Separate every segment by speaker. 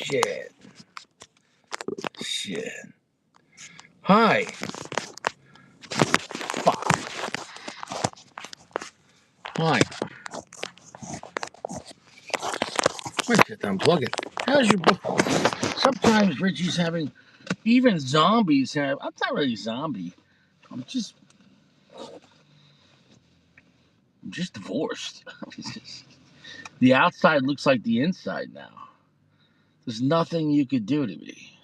Speaker 1: Shit. Shit. Hi. Fuck. Hi. Wait, shit, unplug it. How's your book? Sometimes Richie's having, even zombies have, I'm not really a zombie. I'm just divorced. The outside looks like the inside now. There's nothing you could do to me.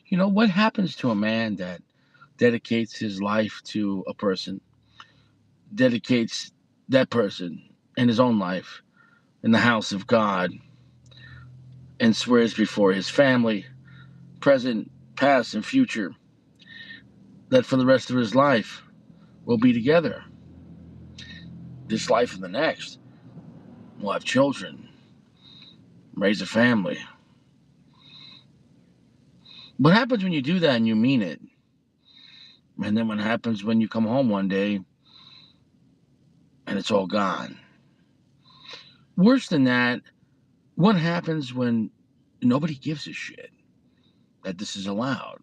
Speaker 1: You know, what happens to a man that dedicates his life to a person, dedicates that person and his own life in the house of God, and swears before his family, present, past, and future, that for the rest of his life we'll be together. This life and the next. We'll have children, raise a family. What happens when you do that and you mean it? And then what happens when you come home one day and it's all gone? Worse than that, what happens when nobody gives a shit that this is allowed?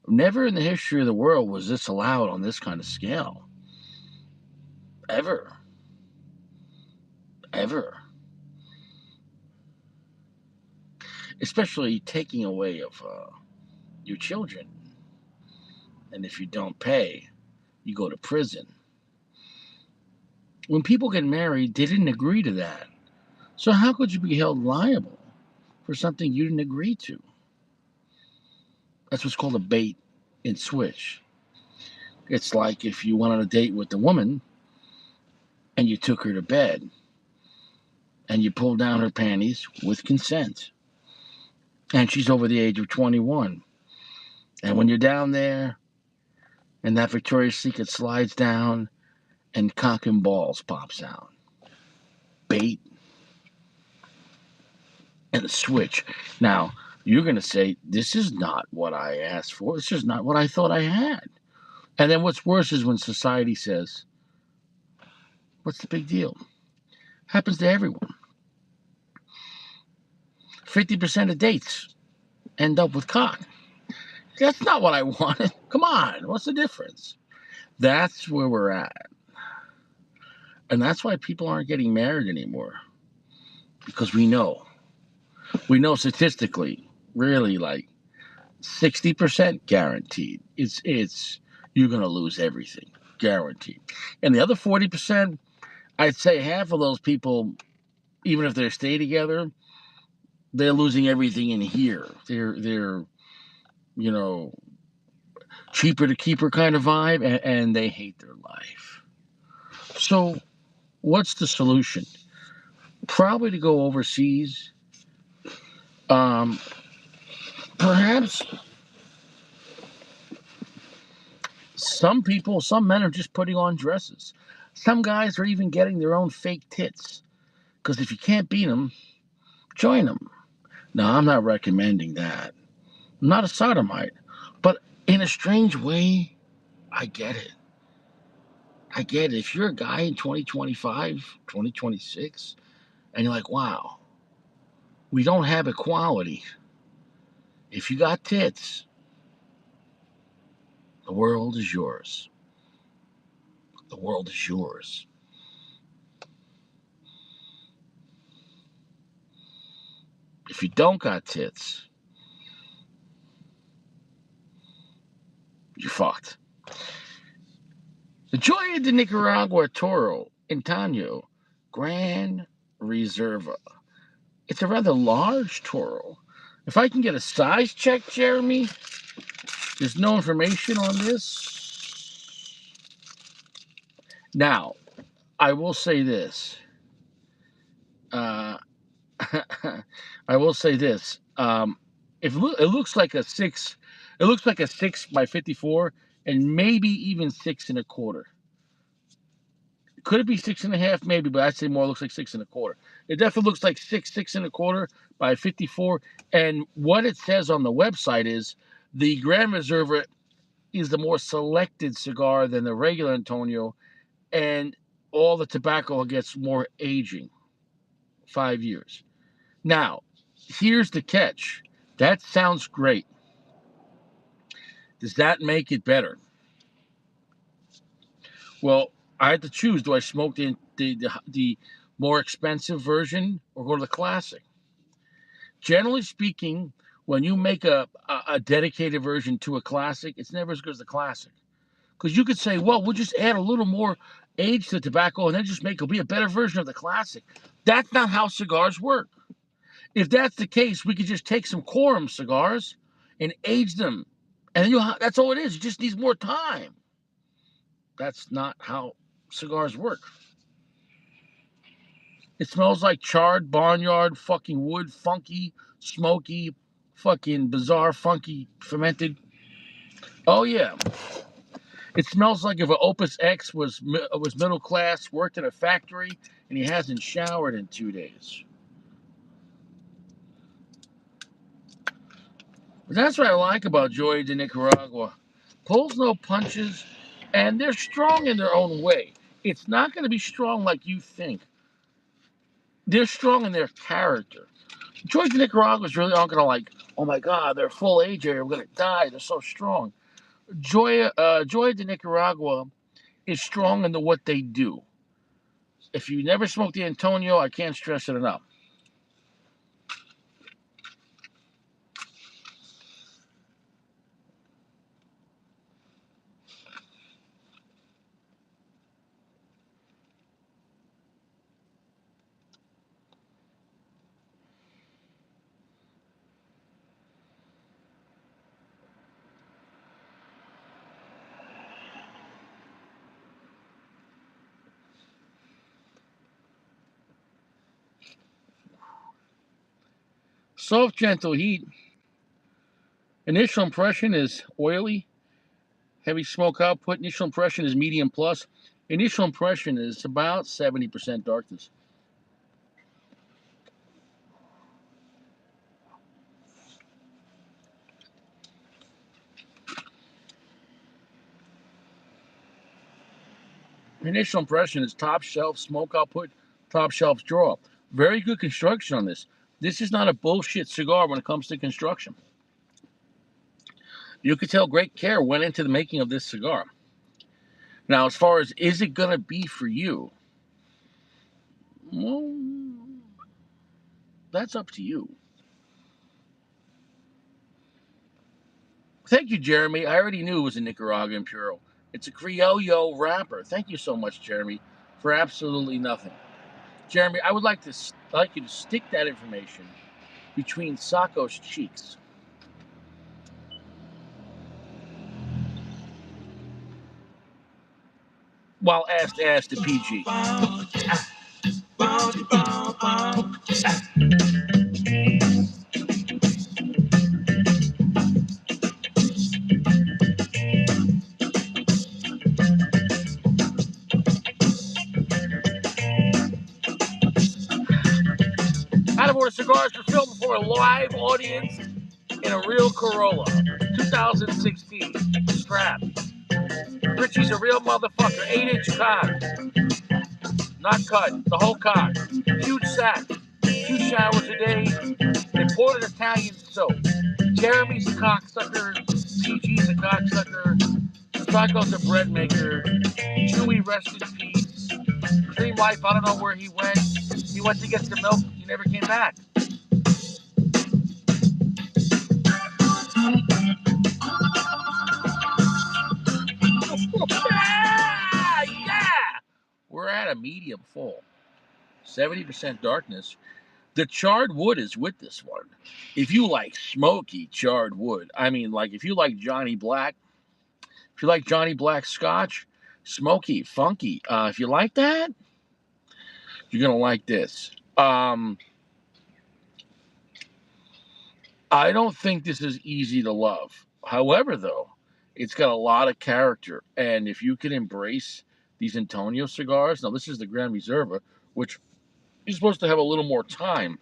Speaker 1: Never in the history of the world was this allowed on this kind of scale. Ever. Ever. Especially taking away of your children. And if you don't pay, you go to prison. When people get married, they didn't agree to that. So how could you be held liable for something you didn't agree to? That's what's called a bait and switch. It's like if you went on a date with a woman and you took her to bed and you pulled down her panties with consent. And she's over the age of 21. And when you're down there and that Victoria's Secret slides down and cock and balls pops out. Bait and a switch. Now, you're going to say, this is not what I asked for. This is not what I thought I had. And then what's worse is when society says, what's the big deal? Happens to everyone. 50% of dates end up with cock. That's not what I wanted. Come on, what's the difference? That's where we're at. And that's why people aren't getting married anymore. Because we know statistically, really like 60% guaranteed. It's you're gonna lose everything. Guaranteed. And the other 40%, I'd say half of those people, even if they stay together, they're losing everything in here. They're cheaper to keeper kind of vibe, and they hate their life. So what's the solution? Probably to go overseas. Perhaps some men are just putting on dresses. Some guys are even getting their own fake tits. Because if you can't beat them, join them. Now, I'm not recommending that. I'm not a sodomite. But in a strange way, I get it. I get it. If you're a guy in 2025, 2026, and you're like, wow, we don't have equality. If you got tits, the world is yours. The world is yours. If you don't got tits, you're fucked. The Joya de Nicaragua Toro, Antano, Gran Reserva. It's a rather large Toro. If I can get a size check, Jeremy, there's no information on this. Now, I will say this. I will say this. If it looks like a 6, it looks like a 6x54, and maybe even 6 1/4. Could it be 6 1/2? Maybe, but I'd say more looks like 6 1/4. It definitely looks like 6 1/4 by 54. And what it says on the website is the Gran Reserva is the more selected cigar than the regular Antonio, and all the tobacco gets more aging, 5 years. Now, Here's the catch. That sounds great. Does that make it better? Well, I had to choose. Do I smoke the more expensive version or go to the classic? Generally speaking, when you make a dedicated version to a classic, it's never as good as the classic. Because you could say, well, we'll just add a little more age to the tobacco and then just make it be a better version of the classic. That's not how cigars work. If that's the case, we could just take some Quorum cigars and age them. And that's all it is. It just needs more time. That's not how cigars work. It smells like charred barnyard fucking wood, funky, smoky, fucking bizarre, funky, fermented. Oh yeah. It smells like if an Opus X was middle class, worked in a factory, and he hasn't showered in 2 days. But that's what I like about Joya de Nicaragua. Pulls no punches, and they're strong in their own way. It's not going to be strong like you think. They're strong in their character. Joya de Nicaraguas really aren't going to like, oh my God, they're full age here, we're going to die, they're so strong. Joya de Nicaragua is strong in what they do. If you never smoked the Antonio, I can't stress it enough. Soft, gentle heat. Initial impression is oily. Heavy smoke output. Initial impression is medium plus. Initial impression is about 70% darkness. Initial impression is top shelf smoke output, top shelf draw. Very good construction on this. This is not a bullshit cigar when it comes to construction. You could tell great care went into the making of this cigar. Now, as far as is it going to be for you? Well, that's up to you. Thank you, Jeremy. I already knew it was a Nicaraguan Puro. It's a Criollo wrapper. Thank you so much, Jeremy, for absolutely nothing. Jeremy, I would like you to stick that information between Sacco's cheeks. While asked to PG. Out of order cigars were filmed before a live audience in a real Corolla. 2016. Strap. Richie's a real motherfucker. 8-inch cock. Not cut. The whole cock. Huge sack. 2 showers a day. Imported Italian soap. Jeremy's a cocksucker. PG's a cocksucker. Sacco's a bread maker. Chewy, rest in peace. Dream Life, I don't know where he went. He went to get some milk. He never came back. Yeah! We're at a medium full. 70% darkness. The charred wood is with this one. If you like smoky charred wood, I mean, like if you like Johnny Black, if you like Johnny Black Scotch, smoky, funky. If you like that, you're gonna like this. I don't think this is easy to love. However, though, it's got a lot of character, and if you can embrace these Antonio cigars, now this is the Gran Reserva, which is supposed to have a little more time.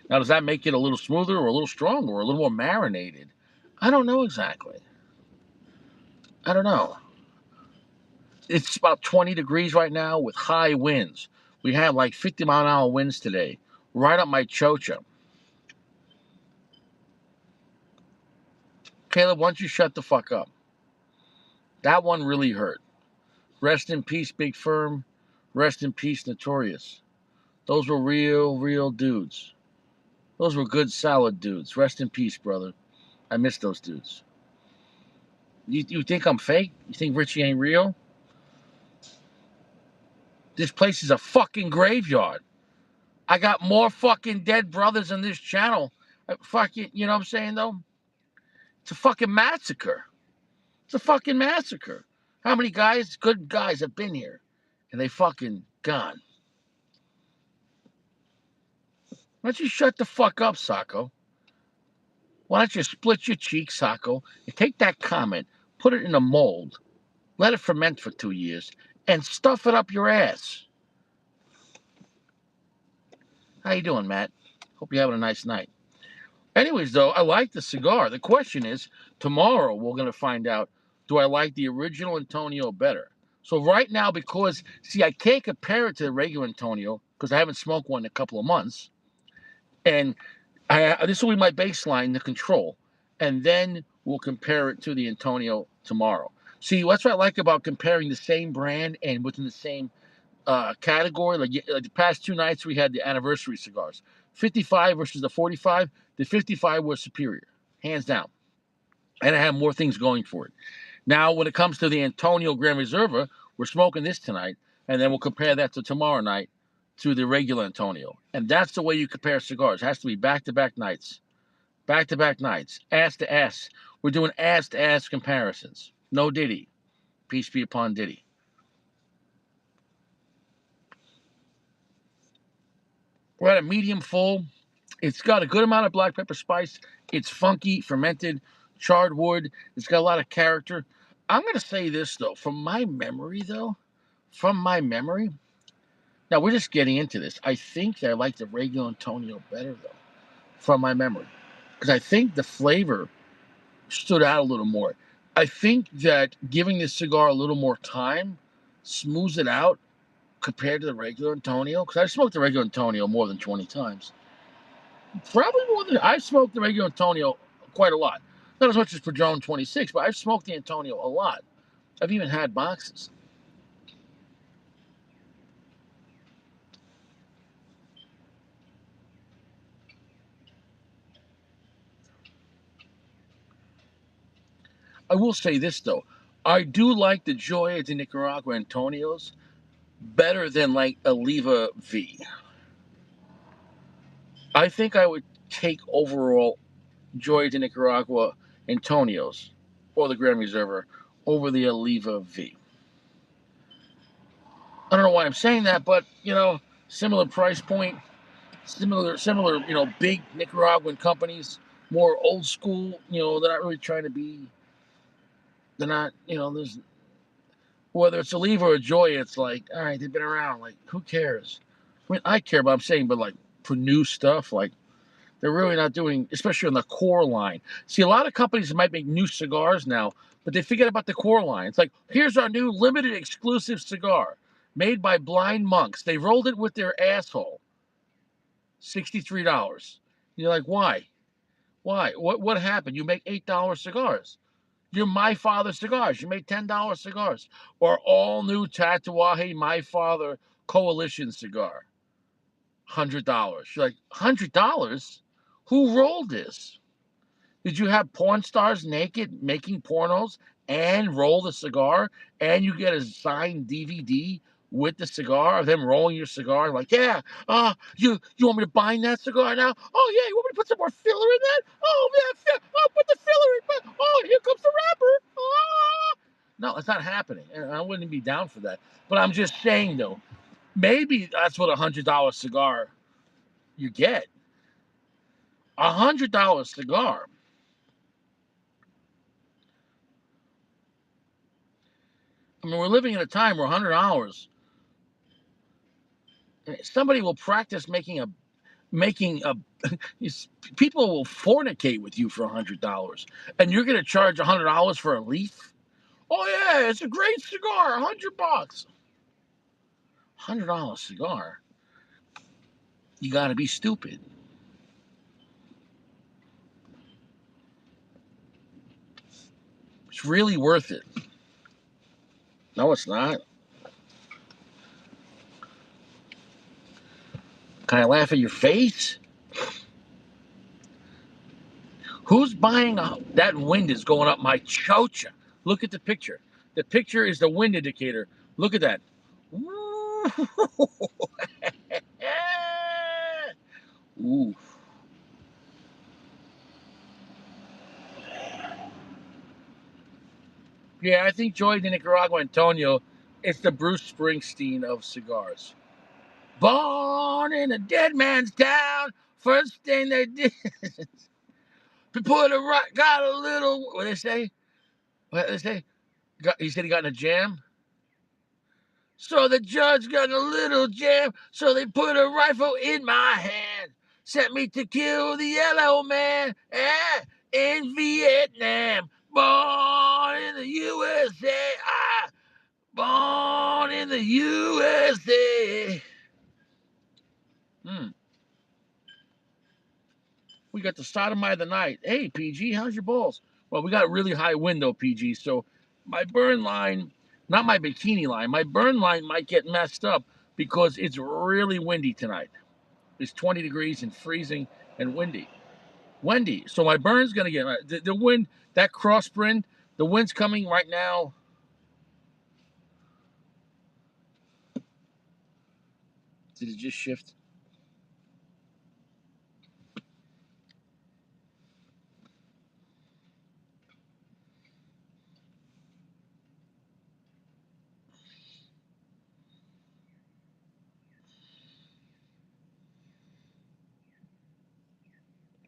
Speaker 1: Now, does that make it a little smoother or a little stronger or a little more marinated? I don't know exactly. I don't know. It's about 20 degrees right now with high winds. We had like 50-mile-an-hour winds today, right up my chocha. Caleb, why don't you shut the fuck up? That one really hurt. Rest in peace, Big Firm. Rest in peace, Notorious. Those were real dudes. Those were good, solid dudes. Rest in peace, brother. I miss those dudes. You think I'm fake? You think Richie ain't real? This place is a fucking graveyard. I got more fucking dead brothers on this channel. Fucking, you know what I'm saying, though? It's a fucking massacre. It's a fucking massacre. How many guys, good guys, have been here? And they fucking gone. Why don't you shut the fuck up, Sacco? Why don't you split your cheeks, Sacco, and take that comment, put it in a mold, let it ferment for 2 years, and stuff it up your ass? How you doing, Matt? Hope you're having a nice night. Anyways, though, I like the cigar. The question is, tomorrow we're going to find out, do I like the original Antonio better? So right now, because, see, I can't compare it to the regular Antonio because I haven't smoked one in a couple of months. And this will be my baseline, the control. And then we'll compare it to the Antonio tomorrow. See, that's what I like about comparing the same brand and within the same category. Like the past 2 nights, we had the anniversary cigars. 55 versus the 45. The 55 was superior, hands down. And it had more things going for it. Now, when it comes to the Antonio Gran Reserva, we're smoking this tonight, and then we'll compare that to tomorrow night to the regular Antonio. And that's the way you compare cigars. It has to be back-to-back nights. Back-to-back nights. Ass to ass. We're doing ass-to-ass comparisons. No Diddy. Peace be upon Diddy. We're at a medium full. It's got a good amount of black pepper spice. It's funky, fermented, charred wood. It's got a lot of character. I'm going to say this, though. From my memory, now we're just getting into this. I think that I like the regular Antonio better, though, from my memory. Because I think the flavor stood out a little more. I think that giving this cigar a little more time smooths it out compared to the regular Antonio. Because I've smoked the regular Antonio more than 20 times. Probably more than I've smoked the regular Antonio quite a lot. Not as much as Padron 26, but I've smoked the Antonio a lot. I've even had boxes. I will say this, though. I do like the Joya de Nicaragua Antonios better than like a Leva V. I think I would take overall Joya de Nicaragua Antonios or the Gran Reserva over the Oliva V. I don't know why I'm saying that, but similar price point, similar, big Nicaraguan companies, more old school. They're not really trying to be. They're not. There's whether it's Oliva or Joya, it's like, all right, they've been around. Like, who cares? I mean, I care, but I'm saying, but like for new stuff, like they're really not doing, especially on the core line. See, a lot of companies might make new cigars now, but they forget about the core line. It's like, here's our new limited exclusive cigar made by blind monks. They rolled it with their asshole. $63. You're like, why? Why? What happened? You make $8 cigars. You're My Father cigars. You make $10 cigars. Or all new Tatuaje My Father Coalition cigar. $100. You're like, $100? Who rolled this? Did you have porn stars naked making pornos and roll the cigar, and you get a signed DVD with the cigar of them rolling your cigar? Like, yeah, you want me to bind that cigar now? Oh yeah, you want me to put some more filler in that? Oh yeah, put the filler in. Oh, here comes the wrapper. Ah. No, it's not happening, and I wouldn't be down for that. But I'm just saying though, maybe that's what $100 cigar you get. $100 cigar. I mean, we're living in a time where $100, somebody will practice making a people will fornicate with you for $100, and you're going to charge $100 for a leaf. Oh yeah, it's a great cigar, $100. $100 cigar. You got to be stupid. It's really worth it. No, it's not. Can I laugh at your face? Who's buying that wind is going up my chocha? Look at the picture. The picture is the wind indicator. Look at that. Ooh. Yeah, I think Joya de Nicaragua, Antonio, it's the Bruce Springsteen of cigars. Born in a dead man's town, first thing they did, got a little, what they say? What they say? He said he got in a jam. So the judge got in a little jam, so they put a rifle in my hand, sent me to kill the yellow man in Vietnam. Born in the USA, born in the USA. We got the sodomite of the night. Hey, PG, how's your balls? Well, we got really high window, PG, so my burn line, not my bikini line, my burn line might get messed up because it's really windy tonight. It's 20 degrees and freezing and windy. Windy. So my burn's going to get, the wind, that crosswind, the wind's coming right now. Did it just shift?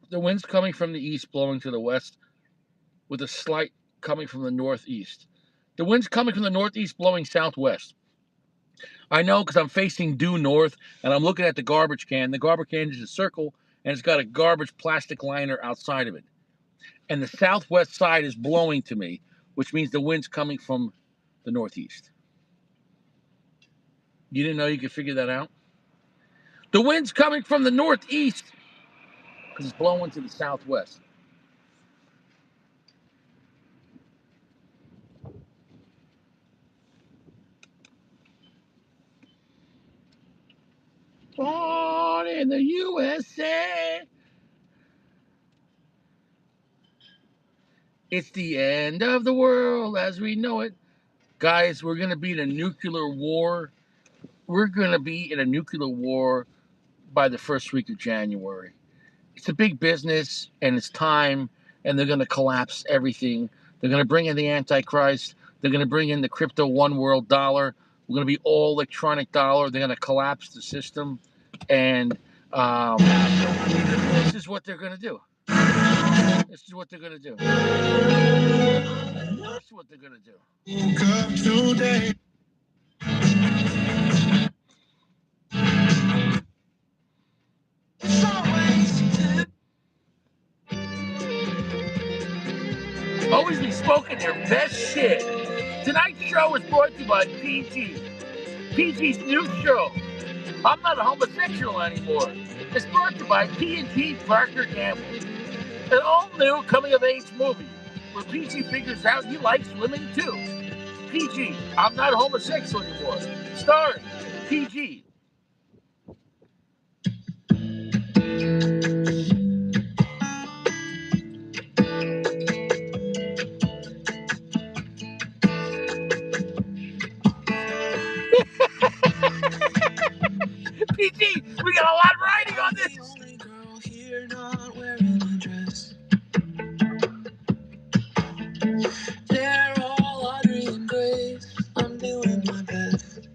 Speaker 1: The wind's coming from the east, blowing to the west, with a slight coming from the northeast. The wind's coming from the northeast, blowing southwest. I know because I'm facing due north, and I'm looking at the garbage can. The garbage can is a circle, and it's got a garbage plastic liner outside of it. And the southwest side is blowing to me, which means the wind's coming from the northeast. You didn't know you could figure that out? The wind's coming from the northeast because it's blowing to the southwest. Born in the USA. It's the end of the world as we know it. Guys, we're going to be in a nuclear war. We're going to be in a nuclear war by the first week of January. It's a big business and it's time, and they're going to collapse everything. They're going to bring in the Antichrist. They're going to bring in the crypto one world dollar. We're going to be all electronic dollar. They're going to collapse the system. And this is what they're going to do. This is what they're going to do. This is what they're going to do. Always be smoking their best shit. Tonight's show is brought to you by PG. PG's new show, I'm Not a Homosexual Anymore. It's brought to you by P&G Parker Gamble. An all-new coming-of-age movie where PG figures out he likes women too. PG, I'm Not a Homosexual Anymore. Starring PG. PG, we got a lot riding on this. Only girl here not wearing a dress. They're all Audrey and Grace. I'm doing my best.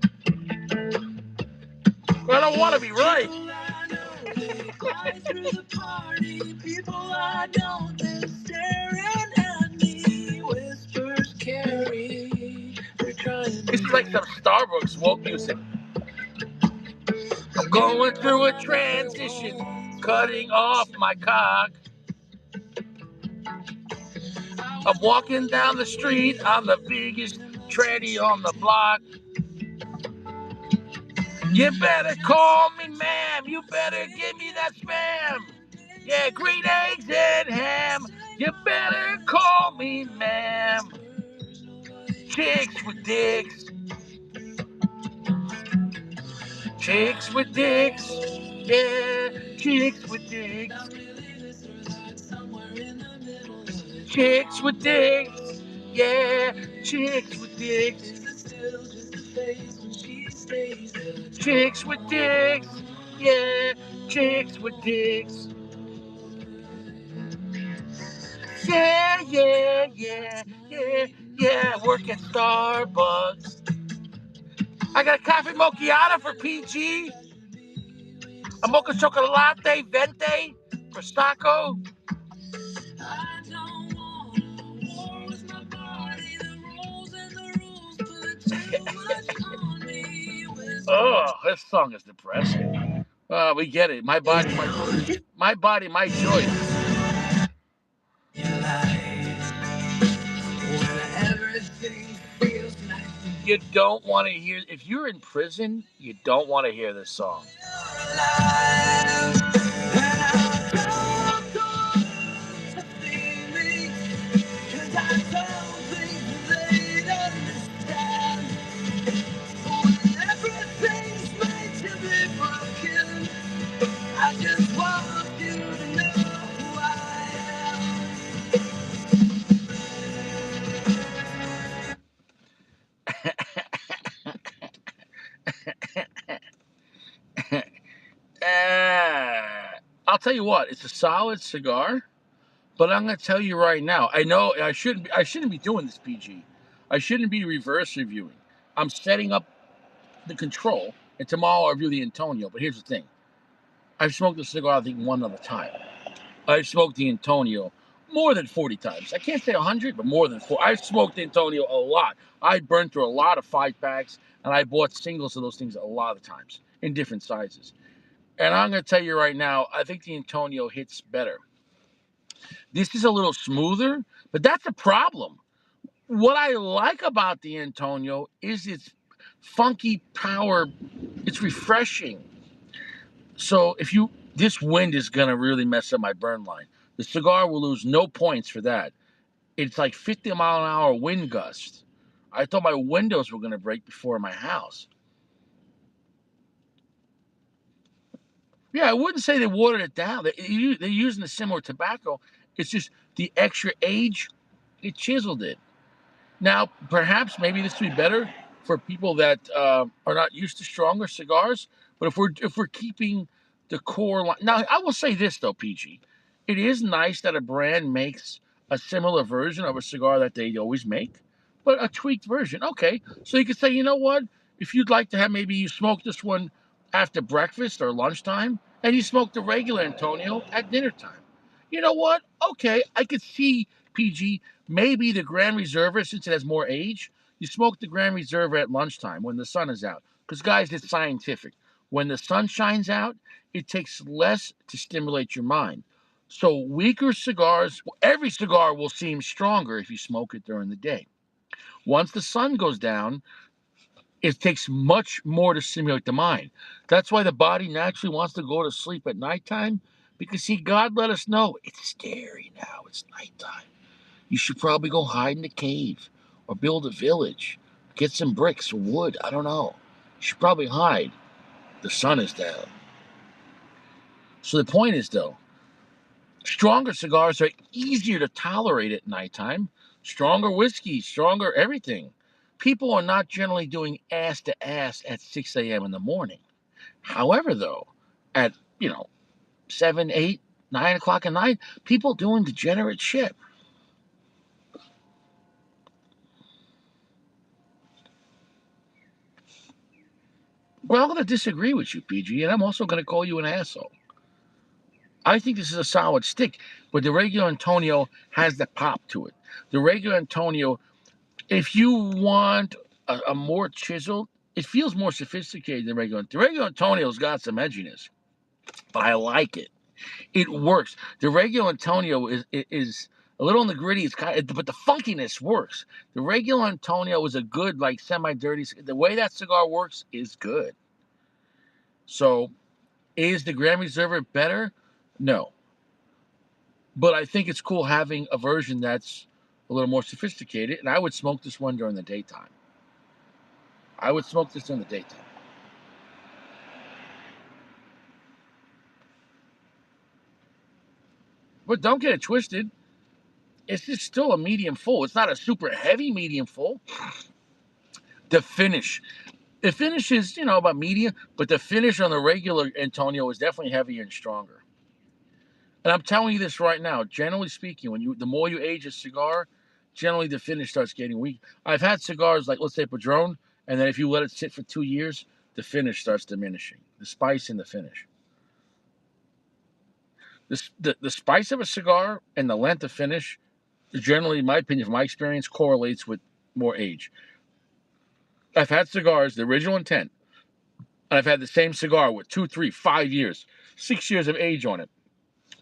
Speaker 1: I don't want to be right. People I know, they glide through the party. People I don't, they're staring at me. Whispers carry. They're trying. This is like some Starbucks woke music. I'm going through a transition, cutting off my cock. I'm walking down the street, I'm the biggest tranny on the block. You better call me ma'am, you better give me that spam. Yeah, green eggs and ham, you better call me ma'am. with dicks. Chicks with dicks. Yeah, chicks with dicks. Chicks with dicks. Yeah, chicks with dicks. Chicks with dicks. Yeah, chicks with dicks. Yeah, yeah, yeah, yeah, yeah. Work at Starbucks. I got a coffee macchiato for PG. A mocha chocolate venti for Stacco. I don't want a war with my body. The rules and the rules put too much on me. Oh, this song is depressing. We get it. My body, my choice. You don't want to hear. If you're in prison, you don't want to hear this song. I just want you to know who I am. I'll tell you what, it's a solid cigar, but I'm going to tell you right now. I know I shouldn't be doing this, PG. I shouldn't be reverse reviewing. I'm setting up the control, and tomorrow I'll review the Antonio. But here's the thing: I've smoked the cigar, I think, one other time. I've smoked the Antonio more than 40 times. I can't say 100, but more than 4. I've smoked the Antonio a lot. I burned through a lot of 5-packs, and I bought singles of those things a lot of times in different sizes. And I'm going to tell you right now, I think the Antonio hits better. This is a little smoother, but that's a problem. What I like about the Antonio is its funky power. It's refreshing. So this wind is going to really mess up my burn line. The cigar will lose no points for that. It's like 50-mile-an-hour wind gust. I thought my windows were going to break before my house. Yeah, I wouldn't say they watered it down. They're using a similar tobacco. It's just the extra age, it chiseled it. Now, perhaps maybe this would be better for people that are not used to stronger cigars. But if we're keeping the core line, now I will say this though, PG, it is nice that a brand makes a similar version of a cigar that they always make, but a tweaked version. Okay, so you could say, you know what? If you'd like to have, maybe you smoke this one after breakfast or lunchtime, and you smoke the regular Antonio at dinner time. You know what? Okay, I could see, PG, maybe the Gran Reserva, since it has more age, you smoke the Gran Reserva at lunchtime when the sun is out. Because, guys, it's scientific. When the sun shines out, it takes less to stimulate your mind. So weaker cigars, every cigar will seem stronger if you smoke it during the day. Once the sun goes down, it takes much more to stimulate the mind. That's why the body naturally wants to go to sleep at nighttime. Because, see, God let us know it's scary now. It's nighttime. You should probably go hide in a cave or build a village. Get some bricks or wood. I don't know. You should probably hide. The sun is down. So the point is, though, stronger cigars are easier to tolerate at nighttime. Stronger whiskey, stronger everything. People are not generally doing ass to ass at 6 a.m. in the morning. However, though, at, 7, 8, 9 o'clock at night, people doing degenerate shit. Well, I'm going to disagree with you, PG, and I'm also going to call you an asshole. I think this is a solid stick, but the regular Antonio has the pop to it. The regular Antonio, if you want a more chiseled, it feels more sophisticated than regular. The regular Antonio's got some edginess, but I like it. It works. The regular Antonio is a little on the gritty, but the funkiness works. The regular Antonio is a good, like, semi-dirty. The way that cigar works is good. So, is the Gran Reserva better? No. But I think it's cool having a version that's a little more sophisticated, and I would smoke this one during the daytime. I would smoke this in the daytime. But don't get it twisted. It's just still a medium full. It's not a super heavy medium full. The finish. The finish is, about medium, but the finish on the regular Antonio is definitely heavier and stronger. And I'm telling you this right now, generally speaking, the more you age a cigar, generally the finish starts getting weak. I've had cigars like, let's say, Padron, and then if you let it sit for 2 years, the finish starts diminishing. The spice in the finish. The spice of a cigar and the length of finish, generally, in my opinion, from my experience, correlates with more age. I've had cigars, the original intent, and I've had the same cigar with 2, 3, 5 years, 6 years of age on it,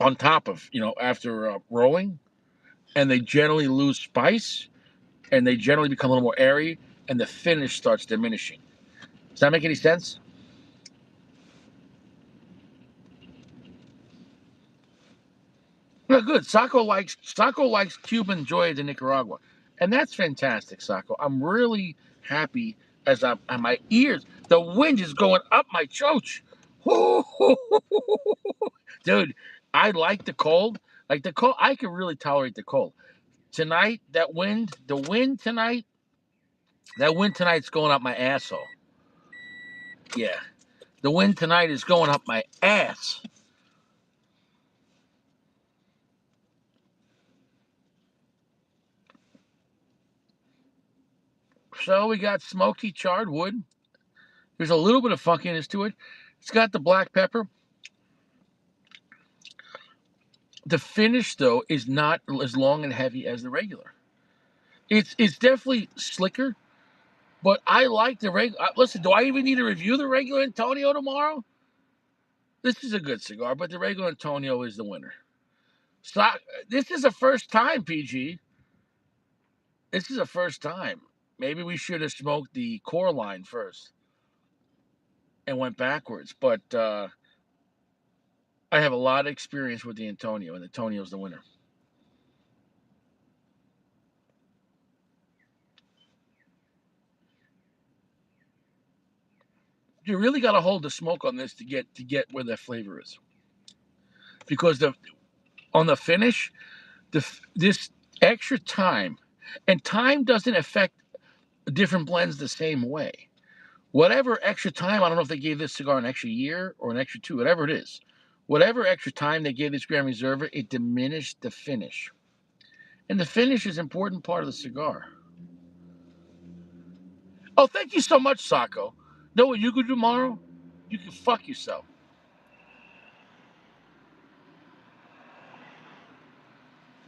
Speaker 1: on top of, after rolling, and they generally lose spice, and they generally become a little more airy, and the finish starts diminishing. Does that make any sense? No, good. Sacco likes Cuban Joya de Nicaragua, and that's fantastic, Sacco. I'm really happy as I'm on my ears. The wind is going up my choach. Dude, I like the cold. Like the cold, I can really tolerate the cold. Tonight, that wind tonight's going up my asshole. Yeah, the wind tonight is going up my ass. So we got smoky charred wood. There's a little bit of funkiness to it. It's got the black pepper. The finish, though, is not as long and heavy as the regular. It's definitely slicker, but I like the regular. Listen, do I even need to review the regular Antonio tomorrow? This is a good cigar, but the regular Antonio is the winner. So this is a first time, PG. This is a first time. Maybe we should have smoked the core line first and went backwards. But I have a lot of experience with the Antonio, and Antonio's the winner. You really got to hold the smoke on this to get where that flavor is, because on the finish, this extra time, and time doesn't affect different blends the same way. Whatever extra time, I don't know if they gave this cigar an extra year or an extra 2, whatever it is. Whatever extra time they gave this Gran Reserva, it diminished the finish. And the finish is an important part of the cigar. Oh, thank you so much, Sacco. Know what you could do tomorrow? You can fuck yourself.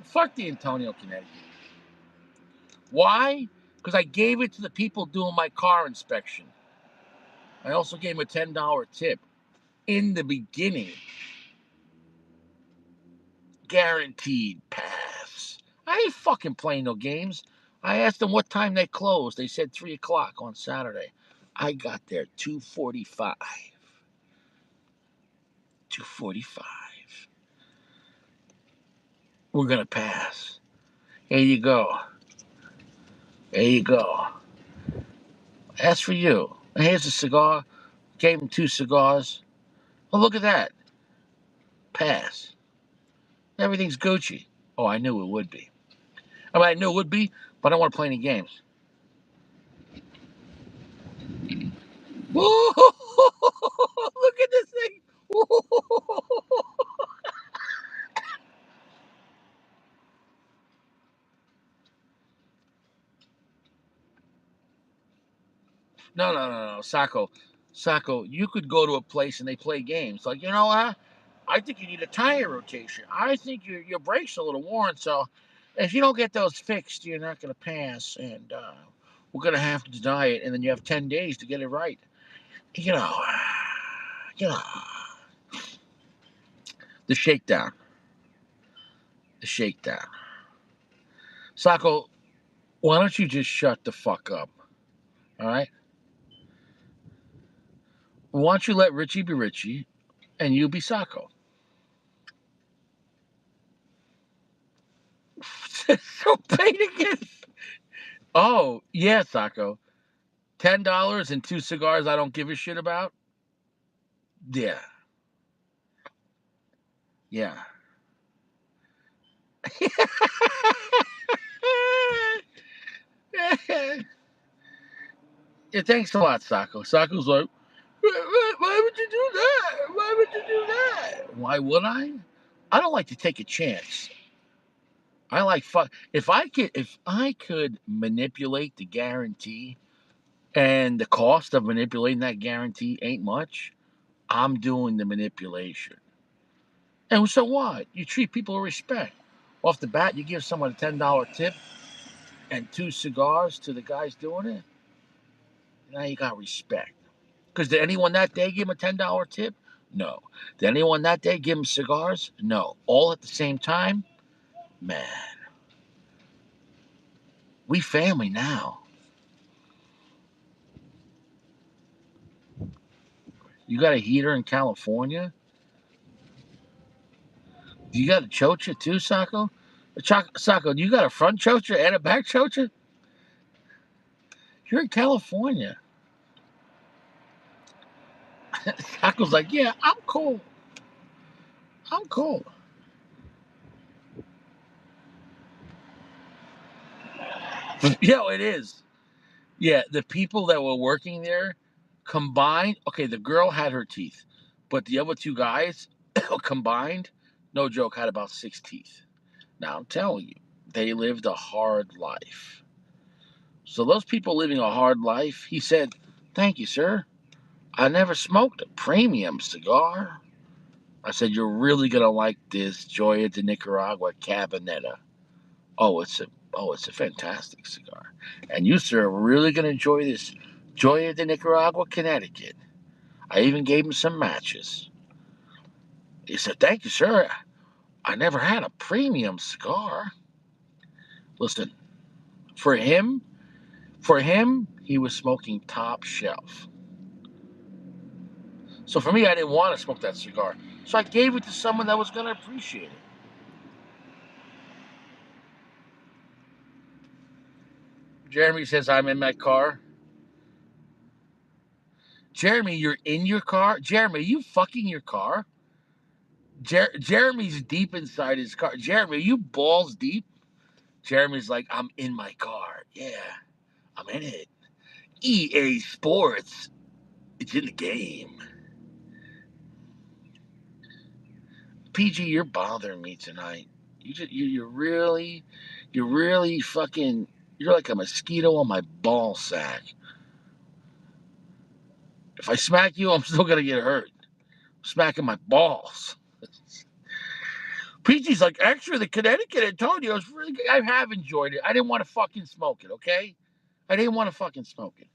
Speaker 1: Fuck the Antonio, Connecticut. Why? Because I gave it to the people doing my car inspection. I also gave them a $10 tip in the beginning. Guaranteed pass. I ain't fucking playing no games. I asked them what time they closed. They said 3 o'clock on Saturday. I got there 2:45. 2:45. We're gonna pass. Here you go. There you go. That's for you. And here's a cigar. Gave him 2 cigars. Oh, look at that. Pass. Everything's Gucci. Oh, I knew it would be. I knew it would be, but I don't want to play any games. Look at this thing. No. Sacco, you could go to a place and they play games. Like, you know what? I think you need a tire rotation. I think your brakes are a little worn. So if you don't get those fixed, you're not going to pass. And we're going to have to deny it. And then you have 10 days to get it right. You know, you know. The shakedown. The shakedown. Sacco, why don't you just shut the fuck up? All right? Why don't you let Richie be Richie and you be Sacco? So pain again. Oh, yeah, Sacco. $10 and 2 cigars I don't give a shit about. Yeah. Yeah. Yeah, thanks a lot, Sacco. Sacco's like, why would you do that? Why would you do that? Why would I? I don't like to take a chance. I like fuck. If I could manipulate the guarantee, and the cost of manipulating that guarantee ain't much, I'm doing the manipulation. And so what? You treat people with respect. Off the bat, you give someone a $10 tip and 2 cigars to the guys doing it. Now you got respect. Because did anyone that day give him a $10 tip? No. Did anyone that day give him cigars? No. All at the same time? Man, we family now. You got a heater in California? You got a chocha too, Sacco? Sacco, you got a front chocha and a back chocha? You're in California. Sacco's like, yeah, I'm cool. I'm cool. Yo, it is. Yeah, the people that were working there combined, okay, the girl had her teeth, but the other 2 guys combined, no joke, had about 6 teeth. Now, I'm telling you, they lived a hard life. So, those people living a hard life, he said, thank you, sir. I never smoked a premium cigar. I said, you're really going to like this Joya de Nicaragua Cabineta. Oh, it's a fantastic cigar. And you, sir, are really going to enjoy this Joya de Nicaragua, Connecticut. I even gave him some matches. He said, thank you, sir. I never had a premium cigar. Listen, for him, he was smoking top shelf. So for me, I didn't want to smoke that cigar. So I gave it to someone that was going to appreciate it. Jeremy says, I'm in my car. Jeremy, you're in your car? Jeremy, are you fucking your car? Jeremy's deep inside his car. Jeremy, are you balls deep? Jeremy's like, I'm in my car. Yeah, I'm in it. EA Sports. It's in the game. PG, you're bothering me tonight. You're really fucking, you're like a mosquito on my ball sack. If I smack you, I'm still gonna get hurt. I'm smacking my balls. PG's like, actually, the Connecticut Antonio is really good. I have enjoyed it. I didn't want to fucking smoke it, okay? I didn't want to fucking smoke it.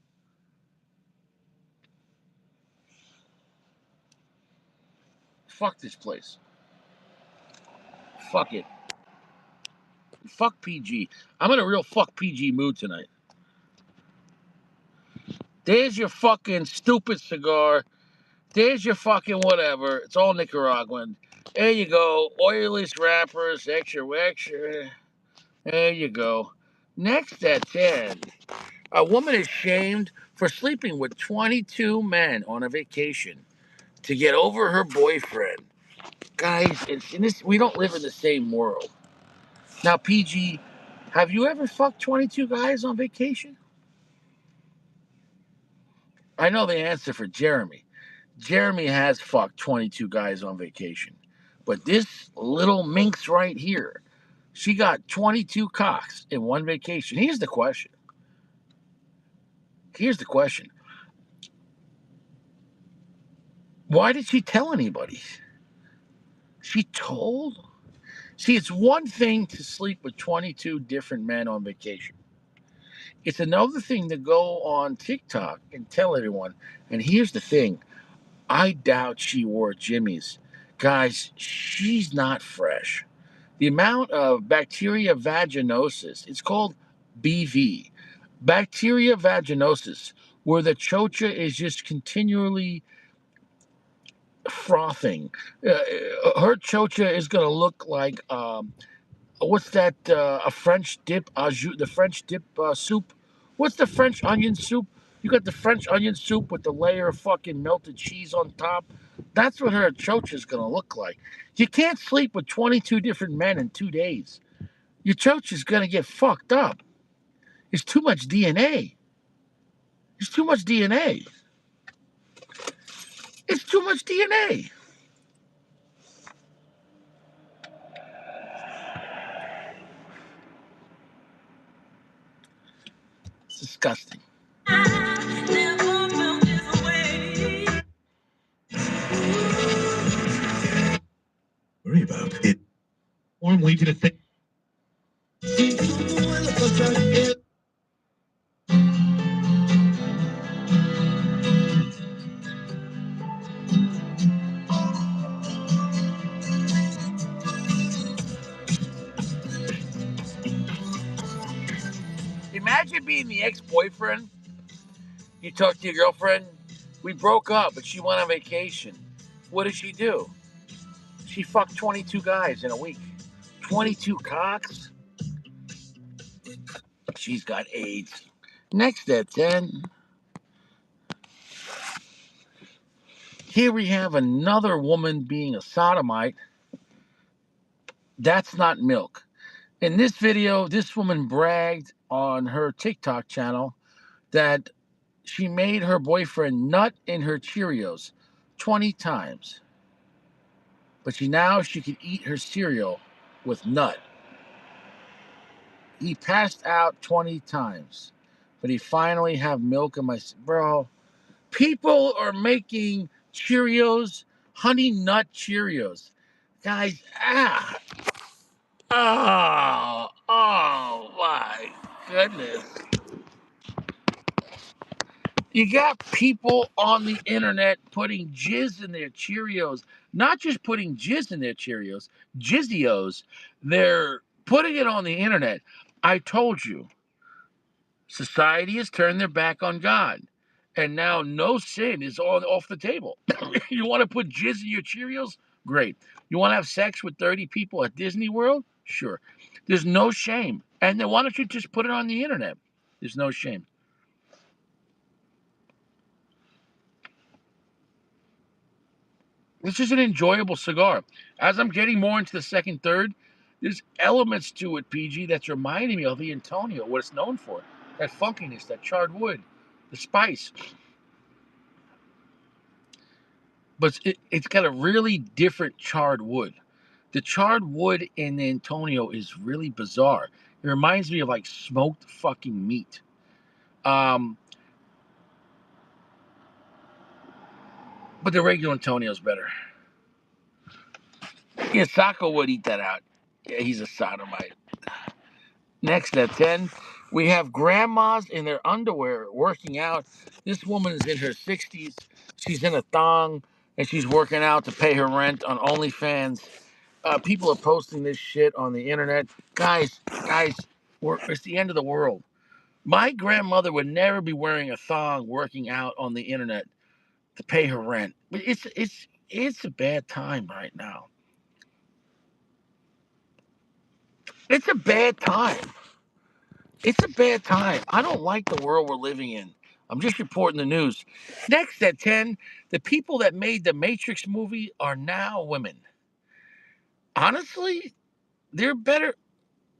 Speaker 1: Fuck this place. Fuck it. Fuck PG. I'm in a real fuck PG mood tonight. There's your fucking stupid cigar. There's your fucking whatever. It's all Nicaraguan. There you go. Oilless wrappers, extra, extra. There you go. Next at 10. A woman is shamed for sleeping with 22 men on a vacation to get over her boyfriend. Guys, we don't live in the same world. Now, PG, have you ever fucked 22 guys on vacation? I know the answer for Jeremy. Jeremy has fucked 22 guys on vacation. But this little minx right here, she got 22 cocks in one vacation. Here's the question. Why did she tell anybody? She told? See, it's one thing to sleep with 22 different men on vacation. It's another thing to go on TikTok and tell everyone. And here's the thing. I doubt she wore Jimmy's. Guys, she's not fresh. The amount of bacteria vaginosis, it's called BV, bacteria vaginosis, where the chocha is just continually frothing. Her chocha is going to look like, what's that, a French dip, the French dip soup? What's the French onion soup? You got the French onion soup with the layer of fucking melted cheese on top. That's what her choach is gonna look like. You can't sleep with 22 different men in 2 days. Your choach is gonna get fucked up. It's too much DNA. It's too much DNA. It's too much DNA. It's disgusting.
Speaker 2: Worry about it. Warm way to think.
Speaker 1: Imagine being the ex-boyfriend. You talk to your girlfriend. We broke up, but she went on vacation. What did she do? She fucked 22 guys in a week. 22 cocks? She's got AIDS. Next at 10. Here we have another woman being a sodomite. That's not milk. In this video, this woman bragged on her TikTok channel that she made her boyfriend nut in her Cheerios 20 times. But she could eat her cereal with nut. He passed out 20 times, but he finally have milk in my... Bro, people are making Cheerios, honey nut Cheerios. Guys, oh my goodness. You got people on the internet putting jizz in their Cheerios, not just putting jizz in their Cheerios, Jizzios. They're putting it on the internet. I told you, society has turned their back on God. And now no sin is off the table. You want to put jizz in your Cheerios? Great. You want to have sex with 30 people at Disney World? Sure. There's no shame. And then why don't you just put it on the internet? There's no shame. This is an enjoyable cigar. As I'm getting more into the second, third, there's elements to it, PG, that's reminding me of the Antonio, what it's known for. That funkiness, that charred wood, the spice. But it's got a really different charred wood. The charred wood in the Antonio is really bizarre. It reminds me of like smoked fucking meat. But the regular Antonio is better. Yeah, Sacco would eat that out. Yeah, he's a sodomite. Next at 10, we have grandmas in their underwear working out. This woman is in her 60s. She's in a thong and she's working out to pay her rent on OnlyFans. People are posting this shit on the internet. Guys, it's the end of the world. My grandmother would never be wearing a thong working out on the internet to pay her rent. It's a bad time right now. It's a bad time. It's a bad time. I don't like the world we're living in. I'm just reporting the news. Next at 10, the people that made the Matrix movie are now women. Honestly, they're better.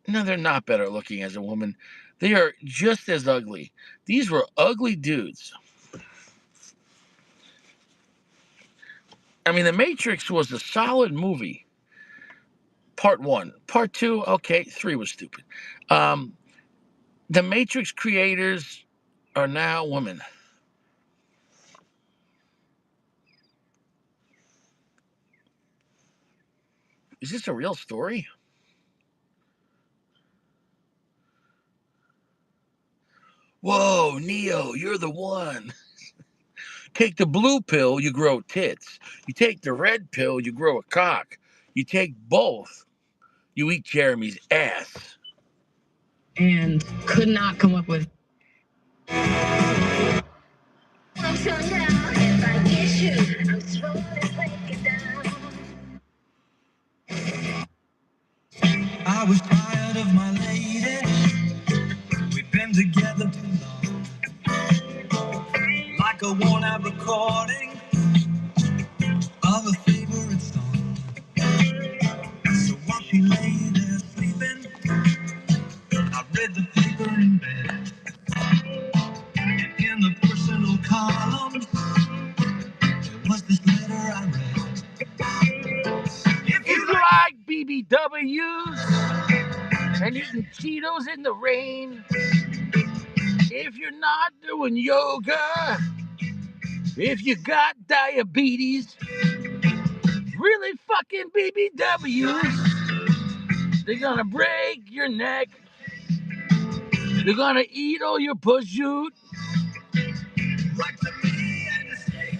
Speaker 1: No, they're not better looking as a woman. They are just as ugly. These were ugly dudes. I mean, The Matrix was a solid movie. Part 1. Part 2, okay. 3 was stupid. The Matrix creators are now women. Is this a real story? Whoa, Neo, you're the one. Take the blue pill, you grow tits. You take the red pill, you grow a cock. You take both, you eat Jeremy's ass.
Speaker 3: And could not come up with.
Speaker 2: I was tired of my lady. We've been together too long. a worn out recording of a favorite song. So while she lay there sleeping, I read the paper in bed. And in the personal columns, there was this letter I read.
Speaker 1: If you like BBWs and eating Cheetos in the rain, if you're not doing yoga, if you got diabetes, really fucking BBWs, they're gonna break your neck. They're gonna eat all your prosciutto.
Speaker 2: Write to me and say,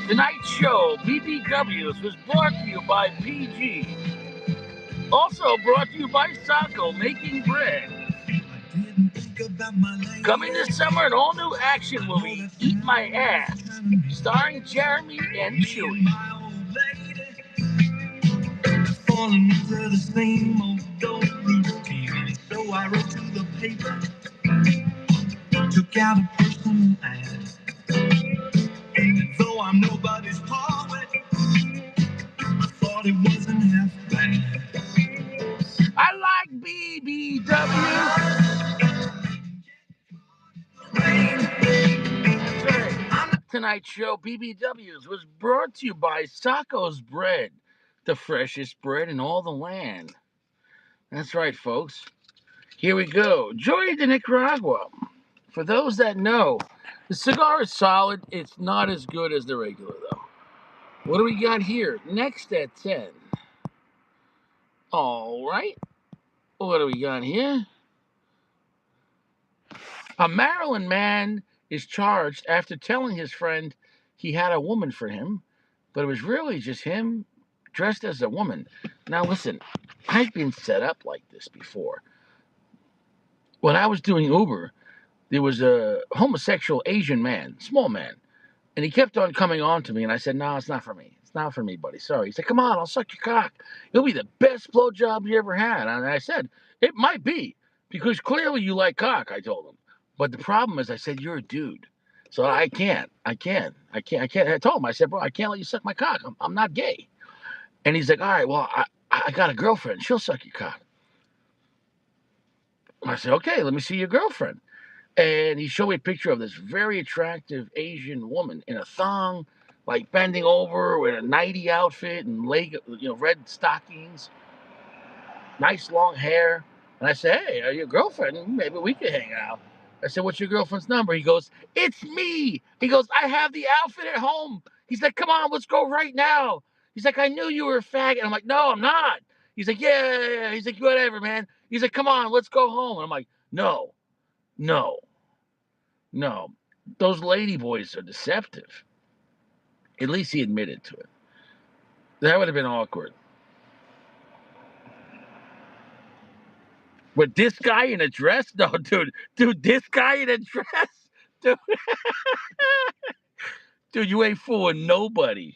Speaker 1: Tonight's show, BBWs, was brought to you by PG. Also brought to you by Sacco, making bread.
Speaker 2: I didn't think about my lady.
Speaker 1: Coming this summer, an all-new action movie, Eat My Ass, starring Jeremy and Chewie.
Speaker 2: My old lady, falling into the same old routine. So I wrote to the paper, took out a personal ad. And though I'm nobody's poet, I thought it wasn't half bad.
Speaker 1: I like BBWs. Tonight's show, BBWs, was brought to you by Sacco's Bread, the freshest bread in all the land. That's right, folks. Here we go. Joya de Nicaragua. For those that know, the cigar is solid. It's not as good as the regular, though. What do we got here? Next at 10. All right. What do we got here? A Maryland man is charged after telling his friend he had a woman for him, but it was really just him dressed as a woman. Now, listen, I've been set up like this before. When I was doing Uber, there was a homosexual Asian man, small man, and he kept on coming on to me, and I said, no, it's not for me. It's not for me, buddy. Sorry. He said, come on, I'll suck your cock. It'll be the best blowjob you ever had. And I said, it might be, because clearly you like cock, I told him. But the problem is, I said, you're a dude. So I can't. I told him, I said, bro, I can't let you suck my cock. I'm not gay. And he's like, all right, well, I got a girlfriend. She'll suck your cock. I said, okay, let me see your girlfriend. And he showed me a picture of this very attractive Asian woman in a thong, like bending over with a nighty outfit and red stockings, nice long hair. And I said, hey, are you a girlfriend? Maybe we could hang out. I said, what's your girlfriend's number? He goes, it's me. He goes, I have the outfit at home. He's like, come on, let's go right now. He's like, I knew you were a faggot. I'm like, no, I'm not. He's like, yeah. He's like, whatever, man. He's like, come on, let's go home. And I'm like, no. Those lady boys are deceptive. At least he admitted to it. That would have been awkward. But this guy in a dress? No, dude, this guy in a dress? Dude, you ain't fooling nobody.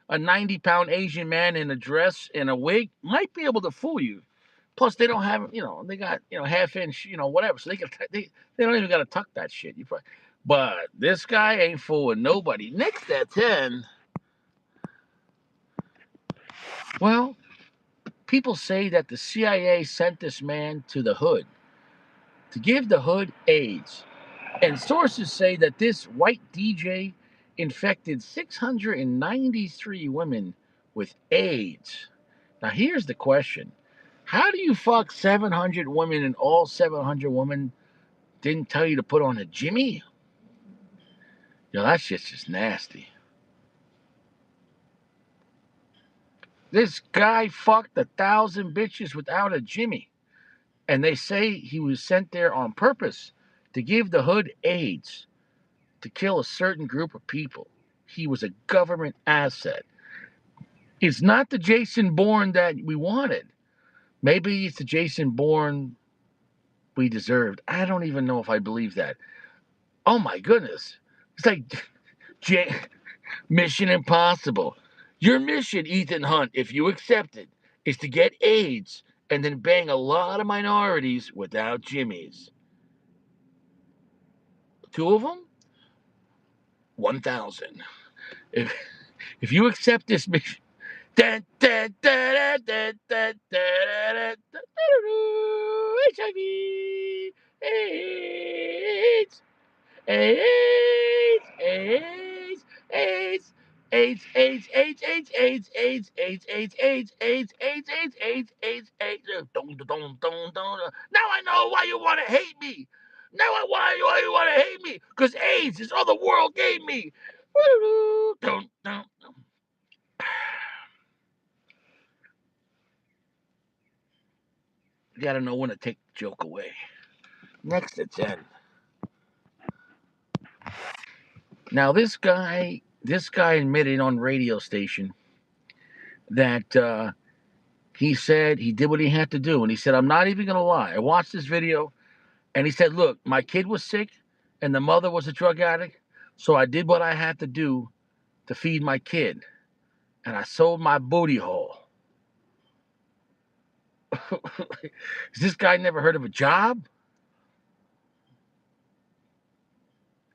Speaker 1: A 90-pound Asian man in a dress and a wig might be able to fool you. Plus, they don't have, they got, half-inch, whatever. So they don't even got to tuck that shit. But this guy ain't fooling nobody. Next at 10, well, people say that the CIA sent this man to the hood to give the hood AIDS. And sources say that this white DJ infected 693 women with AIDS. Now, here's the question. How do you fuck 700 women and all 700 women didn't tell you to put on a Jimmy? That shit's just nasty. This guy fucked 1,000 bitches without a Jimmy. And they say he was sent there on purpose to give the hood AIDS, to kill a certain group of people. He was a government asset. It's not the Jason Bourne that we wanted. Maybe it's the Jason Bourne we deserved. I don't even know if I believe that. Oh my goodness. It's like Mission Impossible. Your mission, Ethan Hunt, if you accept it, is to get AIDS and then bang a lot of minorities without jimmies. Two of them, 1,000. If if you accept this mission, HIV, AIDS, AIDS, AIDS, AIDS, AIDS, AIDS, AIDS, AIDS, AIDS, AIDS, AIDS, AIDS, AIDS, AIDS, AIDS, AIDS, AIDS, AIDS. Now I know why you want to hate me. Now I why you want to hate me? Because AIDS is all the world gave me. Don't. You gotta know when to take the joke away. Next at 10. Now this guy admitted on radio station that he said he did what he had to do, and he said, "I'm not even gonna lie. I watched this video, and he said, look, my kid was sick, and the mother was a drug addict, so I did what I had to do to feed my kid, and I sold my booty hole." Has this guy never heard of a job?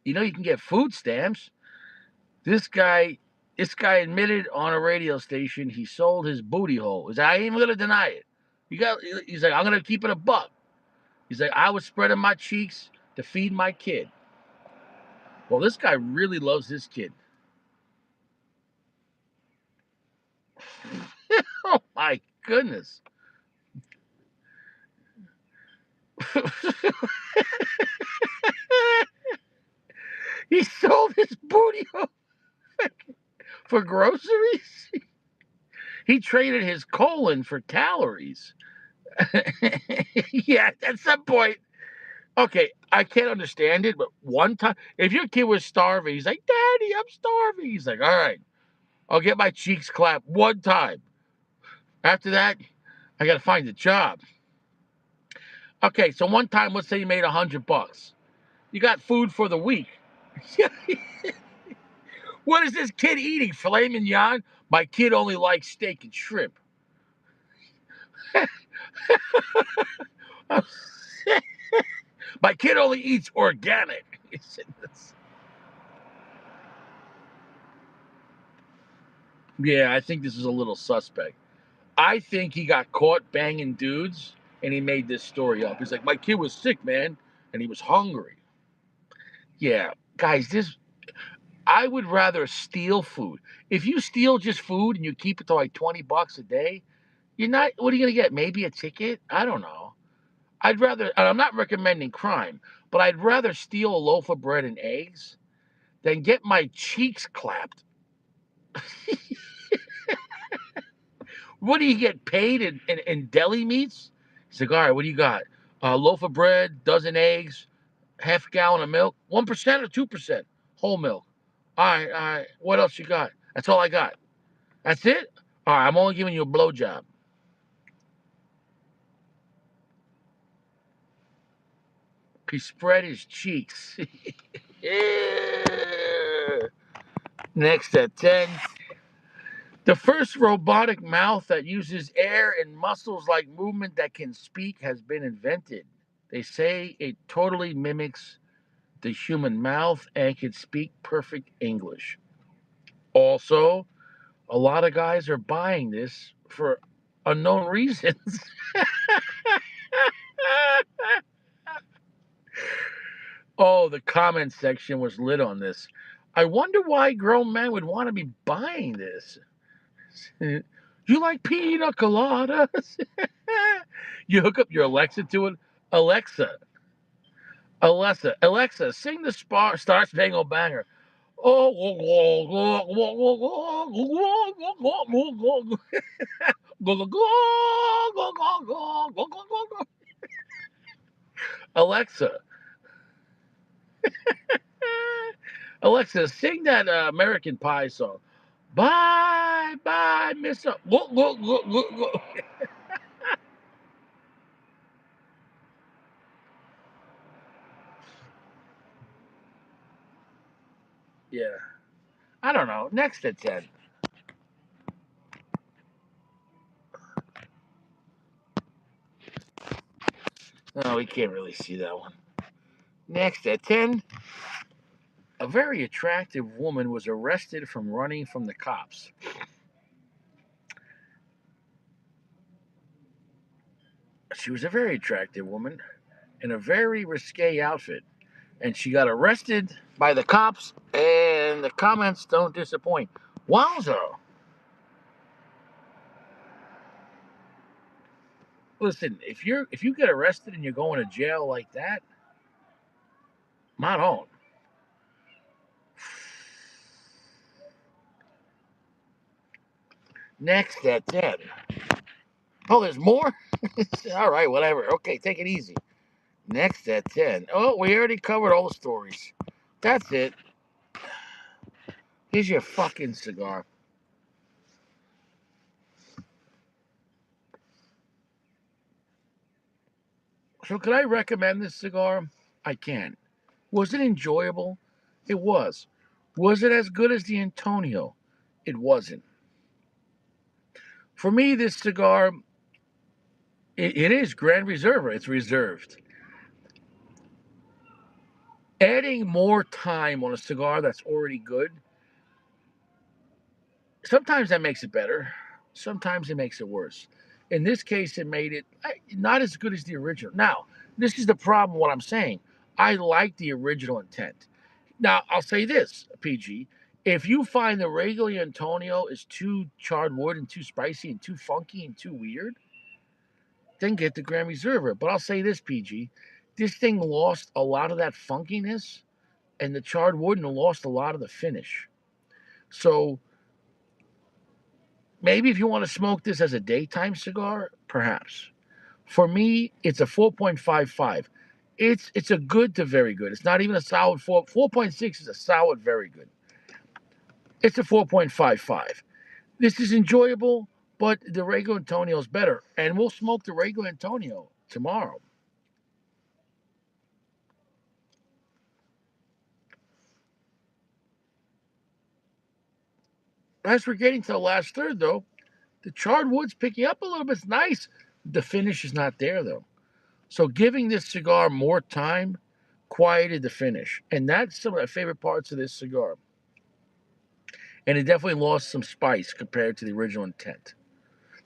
Speaker 1: You know you can get food stamps. This guy, this guy admitted on a radio station he sold his booty hole. He's like, I ain't even gonna deny it. He's like, I'm gonna keep it a buck. He's like, I was spreading my cheeks to feed my kid. Well, this guy really loves his kid. Oh my goodness. He sold his booty hole for groceries. He traded his colon for calories. Yeah, at some point, okay, I can't understand it, but one time, if your kid was starving, he's like, Daddy, I'm starving. He's like, all right, I'll get my cheeks clapped one time. After that, I got to find a job. Okay, so one time, let's say you made $100. You got food for the week. What is this kid eating? Filet mignon? My kid only likes steak and shrimp. My kid only eats organic. Yeah, I think this is a little suspect. I think he got caught banging dudes and he made this story up. He's like, my kid was sick, man, and he was hungry. Yeah, guys, I would rather steal food. If you steal just food and you keep it to like $20 a day, you're not, what are you gonna get? Maybe a ticket? I don't know. I'd rather, and I'm not recommending crime, but I'd rather steal a loaf of bread and eggs than get my cheeks clapped. What do you get paid in deli meats? He's like, all right, what do you got? A loaf of bread, dozen eggs, half a gallon of milk, 1% or 2% whole milk. All right, all right. What else you got? That's all I got. That's it? All right, I'm only giving you a blowjob. He spread his cheeks. Yeah. Next at 10. The first robotic mouth that uses air and muscles like movement that can speak has been invented. They say it totally mimics the human mouth and can speak perfect English. Also, a lot of guys are buying this for unknown reasons. Oh, the comment section was lit on this. I wonder why grown men would want to be buying this. You like pina coladas? You hook up your Alexa to it. Alexa, Alexa, sing the Star Spangled Banner. Oh, Alexa, Alexa, sing that American Pie song. Bye, bye, Mister. Yeah, I don't know. Next at 10. No, we can't really see that one. Next, at 10, a very attractive woman was arrested from running from the cops. She was a very attractive woman in a very risque outfit, and she got arrested by the cops, and the comments don't disappoint. Wowza! Listen, if you get arrested and you're going to jail like that, not on. Next at 10. Oh, there's more? All right, whatever. Okay, take it easy. Next at 10. Oh, we already covered all the stories. That's it. Here's your fucking cigar. So, can I recommend this cigar? I can. Was it enjoyable? It was. Was it as good as the Antonio? It wasn't. For me, this cigar, it is Gran Reserva. It's reserved. Adding more time on a cigar that's already good, sometimes that makes it better. Sometimes it makes it worse. In this case, it made it not as good as the original. Now, this is the problem. What I'm saying, I like the original intent. Now, I'll say this, PG. If you find the regular Antonio is too charred wood and too spicy and too funky and too weird, then get the Grand Reserva. But I'll say this, PG. This thing lost a lot of that funkiness and the charred wood and lost a lot of the finish. So maybe if you want to smoke this as a daytime cigar, perhaps. For me, it's a 4.55. It's a good to very good. It's not even a solid 4. 4.6 is a solid very good. It's a 4.55. This is enjoyable, but the regular Antonio is better. And we'll smoke the regular Antonio tomorrow. As we're getting to the last third, though, the charred wood's picking up a little bit. It's nice. The finish is not there, though. So giving this cigar more time quieted the finish. And that's some of my favorite parts of this cigar. And it definitely lost some spice compared to the original intent.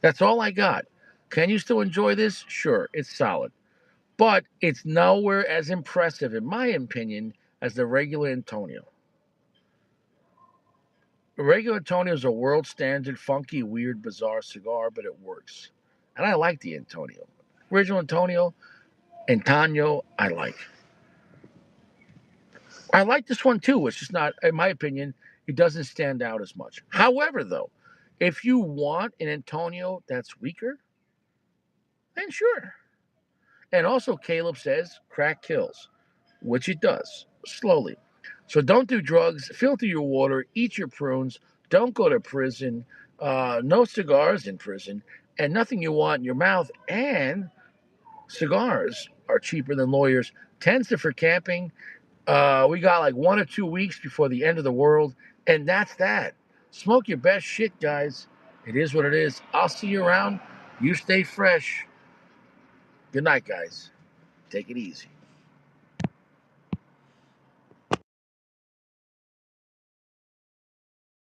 Speaker 1: That's all I got. Can you still enjoy this? Sure, it's solid. But it's nowhere as impressive, in my opinion, as the regular Antonio. The regular Antonio is a world standard, funky, weird, bizarre cigar, but it works. And I like the Antonio. Original Antonio, Antano, I like. I like this one too. It's just not, in my opinion, it doesn't stand out as much. However, though, if you want an Antonio that's weaker, then sure. And also, Caleb says crack kills, which it does, slowly. So don't do drugs, filter your water, eat your prunes, don't go to prison, no cigars in prison, and nothing you want in your mouth. And cigars are cheaper than lawyers. Tends to for camping. We got like 1 or 2 weeks before the end of the world, and that's that. Smoke your best shit, guys. It is what it is. I'll see you around. You stay fresh. Good night, guys. Take it easy.